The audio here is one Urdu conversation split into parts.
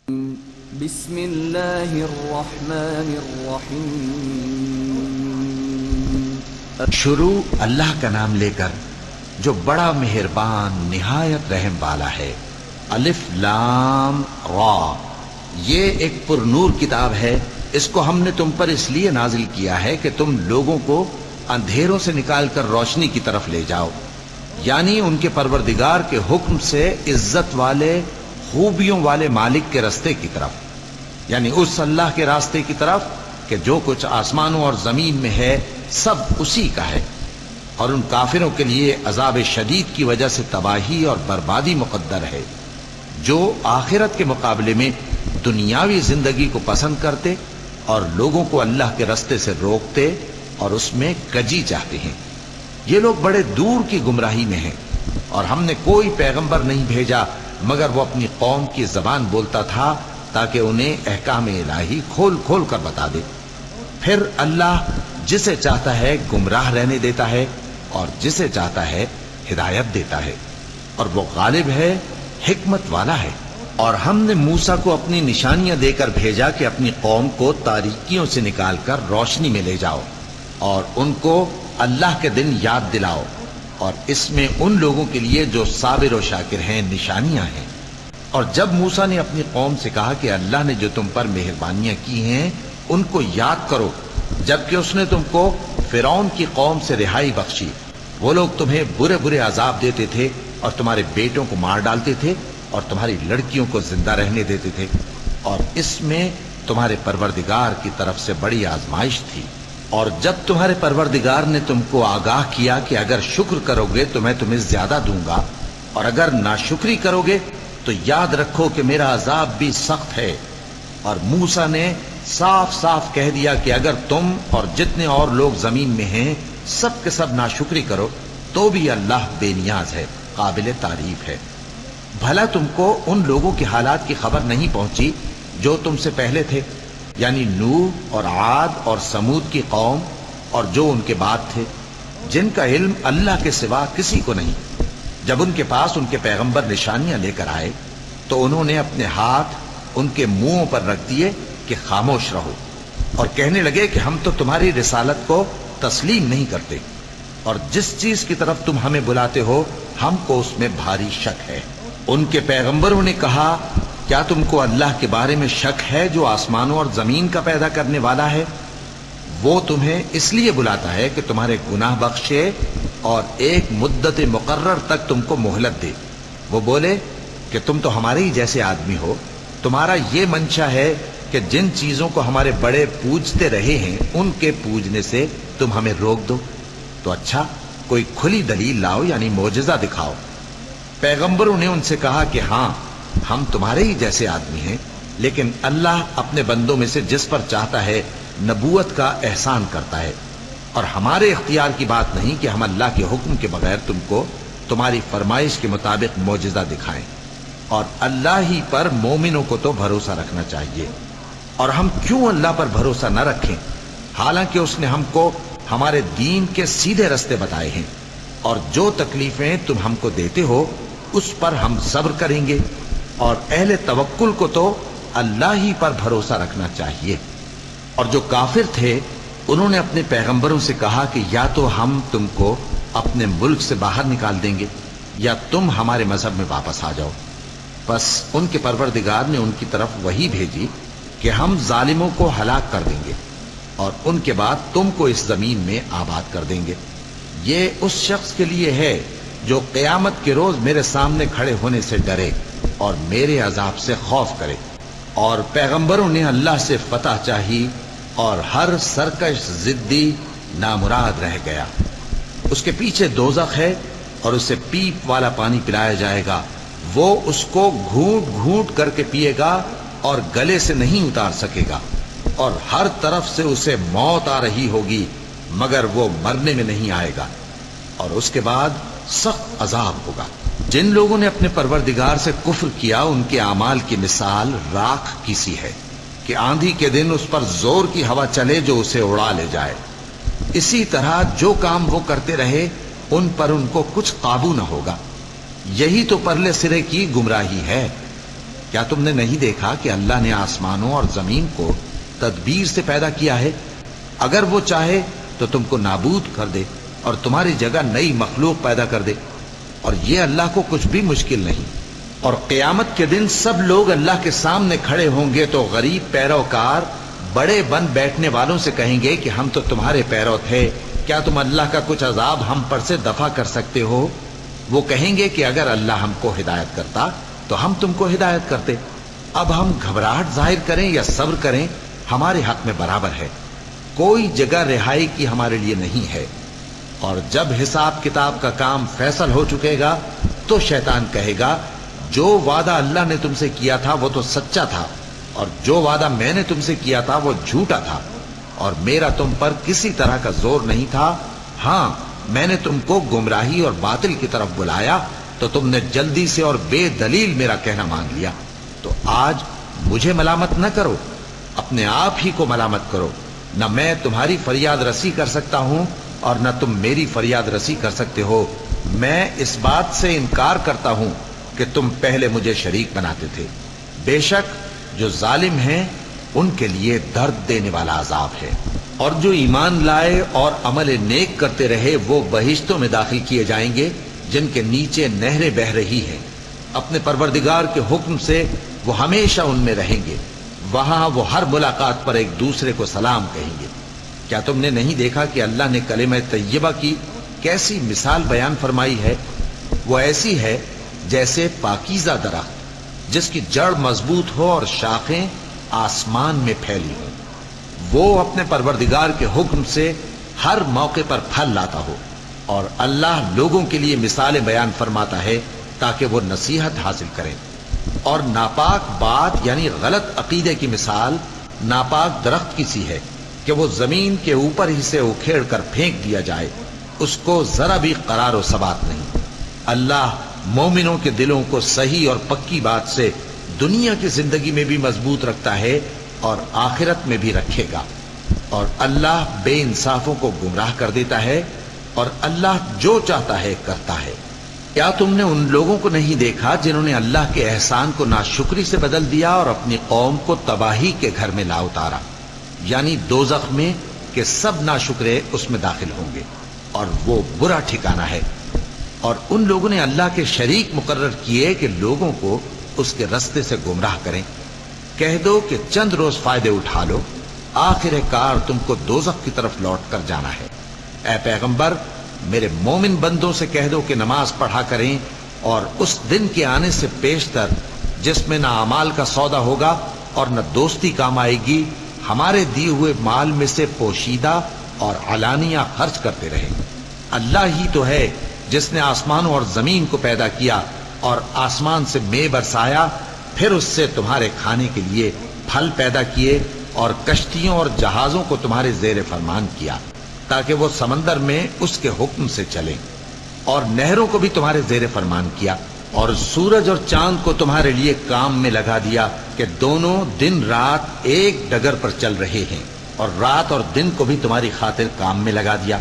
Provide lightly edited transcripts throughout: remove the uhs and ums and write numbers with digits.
بسم اللہ الرحمن الرحیم۔ شروع اللہ کا نام لے کر جو بڑا مہربان نہایت رحم والا ہے۔ الف لام را، یہ ایک پر نور کتاب ہے، اس کو ہم نے تم پر اس لیے نازل کیا ہے کہ تم لوگوں کو اندھیروں سے نکال کر روشنی کی طرف لے جاؤ، یعنی ان کے پروردگار کے حکم سے عزت والے خوبیوں والے مالک کے راستے کی طرف، یعنی اس اللہ کے راستے کی طرف کہ جو کچھ آسمانوں اور زمین میں ہے سب اسی کا ہے۔ اور ان کافروں کے لیے عذاب شدید کی وجہ سے تباہی اور بربادی مقدر ہے، جو آخرت کے مقابلے میں دنیاوی زندگی کو پسند کرتے اور لوگوں کو اللہ کے راستے سے روکتے اور اس میں کجی چاہتے ہیں۔ یہ لوگ بڑے دور کی گمراہی میں ہیں، اور ہم نے کوئی پیغمبر نہیں بھیجا مگر وہ اپنی قوم کی زبان بولتا تھا تاکہ انہیں احکام الہی کھول کھول کر بتا دے۔ پھر اللہ جسے چاہتا ہے گمراہ رہنے دیتا ہے اور جسے چاہتا ہے ہدایت دیتا ہے، اور وہ غالب ہے، حکمت والا ہے۔ اور ہم نے موسیٰ کو اپنی نشانیاں دے کر بھیجا کہ اپنی قوم کو تاریکیوں سے نکال کر روشنی میں لے جاؤ اور ان کو اللہ کے دن یاد دلاؤ، اور اس میں ان لوگوں کے لیے جو صابر و شاکر ہیں نشانیاں ہیں۔ اور جب موسیٰ نے اپنی قوم سے کہا کہ اللہ نے جو تم پر مہربانیاں کی ہیں ان کو یاد کرو، جبکہ اس نے تم کو فرعون کی قوم سے رہائی بخشی، وہ لوگ تمہیں برے برے عذاب دیتے تھے اور تمہارے بیٹوں کو مار ڈالتے تھے اور تمہاری لڑکیوں کو زندہ رہنے دیتے تھے، اور اس میں تمہارے پروردگار کی طرف سے بڑی آزمائش تھی۔ اور جب تمہارے پروردگار نے تم کو آگاہ کیا کہ اگر شکر کرو گے تو میں تمہیں زیادہ دوں گا، اور اگر ناشکری کرو گے تو یاد رکھو کہ میرا عذاب بھی سخت ہے۔ اور موسیٰ نے صاف صاف کہہ دیا کہ اگر تم اور جتنے اور لوگ زمین میں ہیں سب کے سب ناشکری کرو تو بھی اللہ بے نیاز ہے، قابل تعریف ہے۔ بھلا تم کو ان لوگوں کے حالات کی خبر نہیں پہنچی جو تم سے پہلے تھے، یعنی نوح اور عاد اور سمود کی قوم اور جو ان کے بعد تھے، جن کا علم اللہ کے سوا کسی کو نہیں۔ جب ان کے پاس ان کے پیغمبر نشانیاں لے کر آئے تو انہوں نے اپنے ہاتھ ان کے منہوں پر رکھ دیے کہ خاموش رہو، اور کہنے لگے کہ ہم تو تمہاری رسالت کو تسلیم نہیں کرتے، اور جس چیز کی طرف تم ہمیں بلاتے ہو ہم کو اس میں بھاری شک ہے۔ ان کے پیغمبروں نے کہا کیا تم کو اللہ کے بارے میں شک ہے جو آسمانوں اور زمین کا پیدا کرنے والا ہے؟ وہ تمہیں اس لیے بلاتا ہے کہ تمہارے گناہ بخشے اور ایک مدت مقرر تک تم کو مہلت دے۔ وہ بولے کہ تم تو ہمارے ہی جیسے آدمی ہو، تمہارا یہ منشا ہے کہ جن چیزوں کو ہمارے بڑے پوجتے رہے ہیں ان کے پوجنے سے تم ہمیں روک دو، تو اچھا کوئی کھلی دلیل لاؤ، یعنی معجزہ دکھاؤ۔ پیغمبروں نے ان سے کہا کہ ہاں ہم تمہارے ہی جیسے آدمی ہیں، لیکن اللہ اپنے بندوں میں سے جس پر چاہتا ہے نبوت کا احسان کرتا ہے، اور ہمارے اختیار کی بات نہیں کہ ہم اللہ کے حکم کے بغیر تم کو تمہاری فرمائش کے مطابق معجزہ دکھائیں، اور اللہ ہی پر مومنوں کو تو بھروسہ رکھنا چاہیے۔ اور ہم کیوں اللہ پر بھروسہ نہ رکھیں حالانکہ اس نے ہم کو ہمارے دین کے سیدھے رستے بتائے ہیں، اور جو تکلیفیں تم ہم کو دیتے ہو اس پر ہم صبر کریں گے، اور اہل توکل کو تو اللہ ہی پر بھروسہ رکھنا چاہیے۔ اور جو کافر تھے انہوں نے اپنے پیغمبروں سے کہا کہ یا تو ہم تم کو اپنے ملک سے باہر نکال دیں گے یا تم ہمارے مذہب میں واپس آ جاؤ۔ بس ان کے پروردگار نے ان کی طرف وحی بھیجی کہ ہم ظالموں کو ہلاک کر دیں گے اور ان کے بعد تم کو اس زمین میں آباد کر دیں گے۔ یہ اس شخص کے لیے ہے جو قیامت کے روز میرے سامنے کھڑے ہونے سے ڈرے اور میرے عذاب سے خوف کرے۔ اور پیغمبروں نے اللہ سے فتح چاہی اور ہر سرکش ضدی نامراد رہ گیا۔ اس کے پیچھے دوزخ ہے اور اسے پیپ والا پانی پلایا جائے گا، وہ اس کو گھونٹ گھونٹ کر کے پیے گا اور گلے سے نہیں اتار سکے گا، اور ہر طرف سے اسے موت آ رہی ہوگی مگر وہ مرنے میں نہیں آئے گا، اور اس کے بعد سخت عذاب ہوگا۔ جن لوگوں نے اپنے پروردگار سے کفر کیا ان کے اعمال کی مثال راکھ کی سی ہے کہ آندھی کے دن اس پر زور کی ہوا چلے جو اسے اڑا لے جائے۔ اسی طرح جو کام وہ کرتے رہے ان پر ان کو کچھ قابو نہ ہوگا۔ یہی تو پرلے سرے کی گمراہی ہے۔ کیا تم نے نہیں دیکھا کہ اللہ نے آسمانوں اور زمین کو تدبیر سے پیدا کیا ہے؟ اگر وہ چاہے تو تم کو نابود کر دے اور تمہاری جگہ نئی مخلوق پیدا کر دے، اور یہ اللہ کو کچھ بھی مشکل نہیں۔ اور قیامت کے دن سب لوگ اللہ کے سامنے کھڑے ہوں گے تو غریب پیروکار بڑے بن بیٹھنے والوں سے کہیں گے کہ ہم تو تمہارے پیرو تھے، کیا تم اللہ کا کچھ عذاب ہم پر سے دفع کر سکتے ہو؟ وہ کہیں گے کہ اگر اللہ ہم کو ہدایت کرتا تو ہم تم کو ہدایت کرتے۔ اب ہم گھبراہٹ ظاہر کریں یا صبر کریں ہمارے حق میں برابر ہے، کوئی جگہ رہائی کی ہمارے لیے نہیں ہے۔ اور جب حساب کتاب کا کام فیصل ہو چکے گا تو شیطان کہے گا جو وعدہ اللہ نے تم سے کیا تھا وہ تو سچا تھا، اور جو وعدہ میں نے تم سے کیا تھا وہ جھوٹا تھا، اور میرا تم پر کسی طرح کا زور نہیں تھا۔ ہاں، میں نے تم کو گمراہی اور باطل کی طرف بلایا تو تم نے جلدی سے اور بے دلیل میرا کہنا مان لیا۔ تو آج مجھے ملامت نہ کرو، اپنے آپ ہی کو ملامت کرو۔ نہ میں تمہاری فریاد رسی کر سکتا ہوں اور نہ تم میری فریاد رسی کر سکتے ہو۔ میں اس بات سے انکار کرتا ہوں کہ تم پہلے مجھے شریک بناتے تھے۔ بے شک جو ظالم ہیں ان کے لیے درد دینے والا عذاب ہے۔ اور جو ایمان لائے اور عمل نیک کرتے رہے وہ بہشتوں میں داخل کیے جائیں گے جن کے نیچے نہریں بہہ رہی ہیں۔ اپنے پروردگار کے حکم سے وہ ہمیشہ ان میں رہیں گے، وہاں وہ ہر ملاقات پر ایک دوسرے کو سلام کہیں گے۔ کیا تم نے نہیں دیکھا کہ اللہ نے کلمہ طیبہ کی کیسی مثال بیان فرمائی ہے؟ وہ ایسی ہے جیسے پاکیزہ درخت جس کی جڑ مضبوط ہو اور شاخیں آسمان میں پھیلی ہوں، وہ اپنے پروردگار کے حکم سے ہر موقع پر پھل لاتا ہو۔ اور اللہ لوگوں کے لیے مثالیں بیان فرماتا ہے تاکہ وہ نصیحت حاصل کریں۔ اور ناپاک بات یعنی غلط عقیدے کی مثال ناپاک درخت کی سی ہے کہ وہ زمین کے اوپر ہی سے اکھیڑ کر پھینک دیا جائے، اس کو ذرا بھی قرار و ثبات نہیں۔ اللہ مومنوں کے دلوں کو صحیح اور پکی بات سے دنیا کی زندگی میں بھی مضبوط رکھتا ہے اور آخرت میں بھی رکھے گا۔ اور اللہ بے انصافوں کو گمراہ کر دیتا ہے، اور اللہ جو چاہتا ہے کرتا ہے۔ کیا تم نے ان لوگوں کو نہیں دیکھا جنہوں نے اللہ کے احسان کو ناشکری سے بدل دیا اور اپنی قوم کو تباہی کے گھر میں لا اتارا، یعنی دوزخ میں، کہ سب ناشکرے اس میں داخل ہوں گے اور وہ برا ٹھکانہ ہے۔ اور ان لوگوں نے اللہ کے شریک مقرر کیے کہ لوگوں کو اس کے رستے سے گمراہ کریں۔ کہہ دو کہ چند روز فائدے اٹھا لو، آخر کار تم کو دوزخ کی طرف لوٹ کر جانا ہے۔ اے پیغمبر، میرے مومن بندوں سے کہہ دو کہ نماز پڑھا کریں، اور اس دن کے آنے سے پیشتر جس میں نہ اعمال کا سودا ہوگا اور نہ دوستی کام آئے گی، ہمارے دیے ہوئے مال میں سے پوشیدہ اور علانیہ خرچ کرتے رہیں۔ اللہ ہی تو ہے جس نے آسمانوں اور زمین کو پیدا کیا اور آسمان سے مے برسایا، پھر اس سے تمہارے کھانے کے لیے پھل پیدا کیے اور کشتیوں اور جہازوں کو تمہارے زیر فرمان کیا تاکہ وہ سمندر میں اس کے حکم سے چلیں، اور نہروں کو بھی تمہارے زیر فرمان کیا، اور سورج اور چاند کو تمہارے لیے کام میں لگا دیا کہ دونوں دن رات ایک ڈگر پر چل رہے ہیں، اور رات اور دن کو بھی تمہاری خاطر کام میں لگا دیا،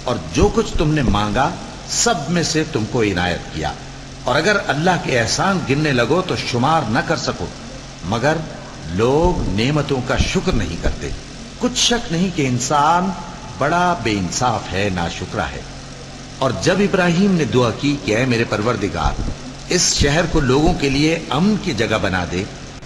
اور جو کچھ تم نے مانگا سب میں سے تم کو عنایت کیا۔ اور اگر اللہ کے احسان گننے لگو تو شمار نہ کر سکو، مگر لوگ نعمتوں کا شکر نہیں کرتے۔ کچھ شک نہیں کہ انسان بڑا بے انصاف ہے، ناشکرا ہے۔ اور جب ابراہیم نے دعا کی کہ اے میرے پروردگار، اس شہر کو لوگوں کے لیے امن کی جگہ بنا دے،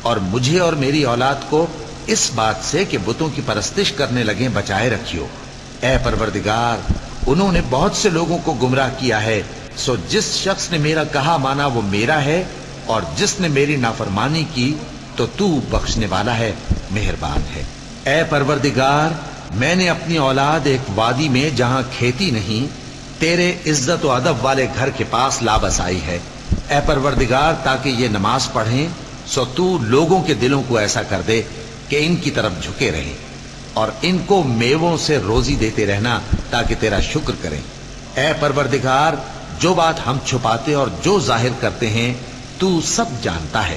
اور مجھے اور میری اولاد کو اس بات سے کہ بتوں کی پرستش کرنے لگیں بچائے رکھیو۔ اے پروردگار، انہوں نے بہت سے لوگوں کو گمراہ کیا ہے، سو جس شخص نے میرا کہا مانا وہ میرا ہے، اور جس نے میری نافرمانی کی تو تو بخشنے والا ہے، مہربان ہے۔ اے پروردگار، میں نے اپنی اولاد ایک وادی میں جہاں کھیتی نہیں، تیرے عزت و ادب والے گھر کے پاس لا بسائی ہے۔ اے پروردگار، تاکہ یہ نماز پڑھیں، سو تو لوگوں کے دلوں کو ایسا کر دے کہ ان کی طرف جھکے رہیں، اور ان کو میووں سے روزی دیتے رہنا تاکہ تیرا شکر کریں۔ اے پروردگار، جو بات ہم چھپاتے اور جو ظاہر کرتے ہیں تو سب جانتا ہے،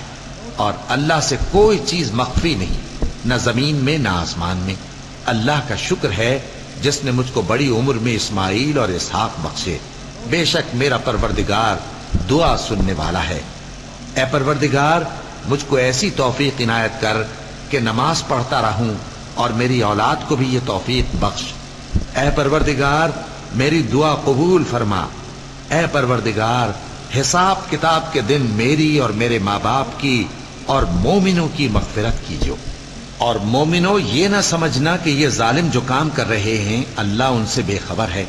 اور اللہ سے کوئی چیز مخفی نہیں، نہ زمین میں نہ آسمان میں۔ اللہ کا شکر ہے جس نے مجھ کو بڑی عمر میں اسماعیل اور اسحاق بخشے، بے شک میرا پروردگار دعا سننے والا ہے۔ اے پروردگار، مجھ کو ایسی توفیق عنایت کر کہ نماز پڑھتا رہوں اور میری اولاد کو بھی یہ توفیق بخش۔ اے پروردگار میری دعا قبول فرما۔ اے پروردگار حساب کتاب کے دن میری اور میرے ماں باپ کی اور مومنوں کی مغفرت کیجو۔ اور مومنوں یہ نہ سمجھنا کہ یہ ظالم جو کام کر رہے ہیں اللہ ان سے بے خبر ہے،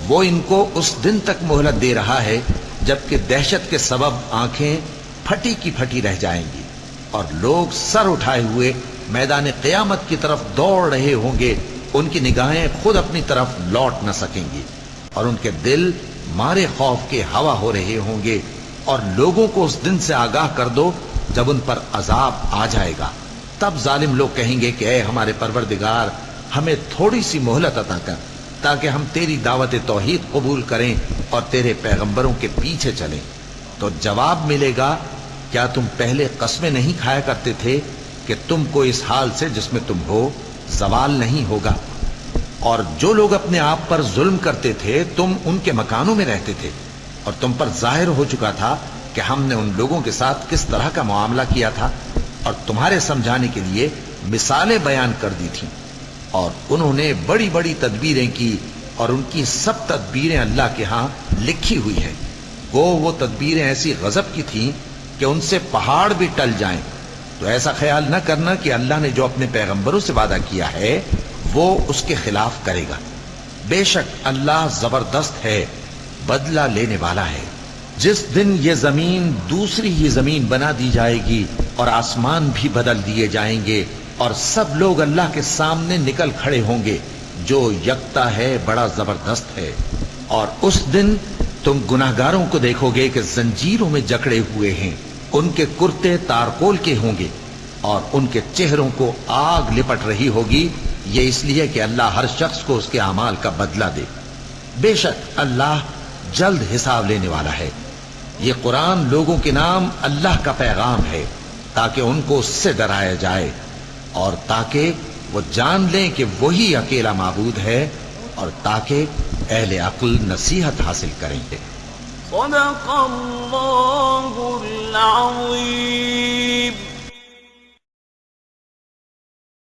وہ ان کو اس دن تک مہلت دے رہا ہے جبکہ دہشت کے سبب آنکھیں پھٹی کی پھٹی رہ جائیں گی اور لوگ سر اٹھائے ہوئے میدان قیامت کی طرف دوڑ رہے ہوں گے، ان کی نگاہیں خود اپنی طرف لوٹ نہ سکیں گی اور ان کے دل مارے خوف کے ہوا ہو رہے ہوں گے۔ اور لوگوں کو اس دن سے آگاہ کر دو جب ان پر عذاب آ جائے گا، تب ظالم لوگ کہیں گے کہ اے ہمارے پروردگار ہمیں تھوڑی سی مہلت عطا کر تاکہ ہم تیری دعوت توحید قبول کریں اور تیرے پیغمبروں کے پیچھے چلیں۔ تو جواب ملے گا کیا تم پہلے قسمیں نہیں کھایا کرتے تھے کہ تم کو اس حال سے جس میں تم ہو زوال نہیں ہوگا؟ اور جو لوگ اپنے آپ پر ظلم کرتے تھے تم ان کے مکانوں میں رہتے تھے اور تم پر ظاہر ہو چکا تھا کہ ہم نے ان لوگوں کے ساتھ کس طرح کا معاملہ کیا تھا اور تمہارے سمجھانے کے لیے مثالیں بیان کر دی تھیں۔ اور انہوں نے بڑی بڑی تدبیریں کی اور ان کی سب تدبیریں اللہ کے ہاں لکھی ہوئی ہیں۔ وہ تدبیریں ایسی غضب کی تھیں کہ ان سے پہاڑ بھی ٹل جائیں۔ تو ایسا خیال نہ کرنا کہ اللہ نے جو اپنے پیغمبروں سے وعدہ کیا ہے وہ اس کے خلاف کرے گا۔ بے شک اللہ زبردست ہے، بدلہ لینے والا ہے۔ جس دن یہ زمین دوسری ہی زمین بنا دی جائے گی اور آسمان بھی بدل دیے جائیں گے اور سب لوگ اللہ کے سامنے نکل کھڑے ہوں گے جو یکتا ہے، بڑا زبردست ہے۔ اور اس دن تم گناہگاروں کو دیکھو گے کہ زنجیروں میں جکڑے ہوئے ہیں، ان کے کرتے تارکول کے ہوں گے اور ان کے چہروں کو آگ لپٹ رہی ہوگی، یہ اس لیے کہ اللہ ہر شخص کو اس کے اعمال کا بدلہ دے۔ بے شک اللہ جلد حساب لینے والا ہے۔ یہ قرآن لوگوں کے نام اللہ کا پیغام ہے تاکہ ان کو اس سے ڈرایا جائے اور تاکہ وہ جان لیں کہ وہی اکیلا معبود ہے اور تاکہ اہل عقل نصیحت حاصل کریں گے۔ صدق اللہ العظیم۔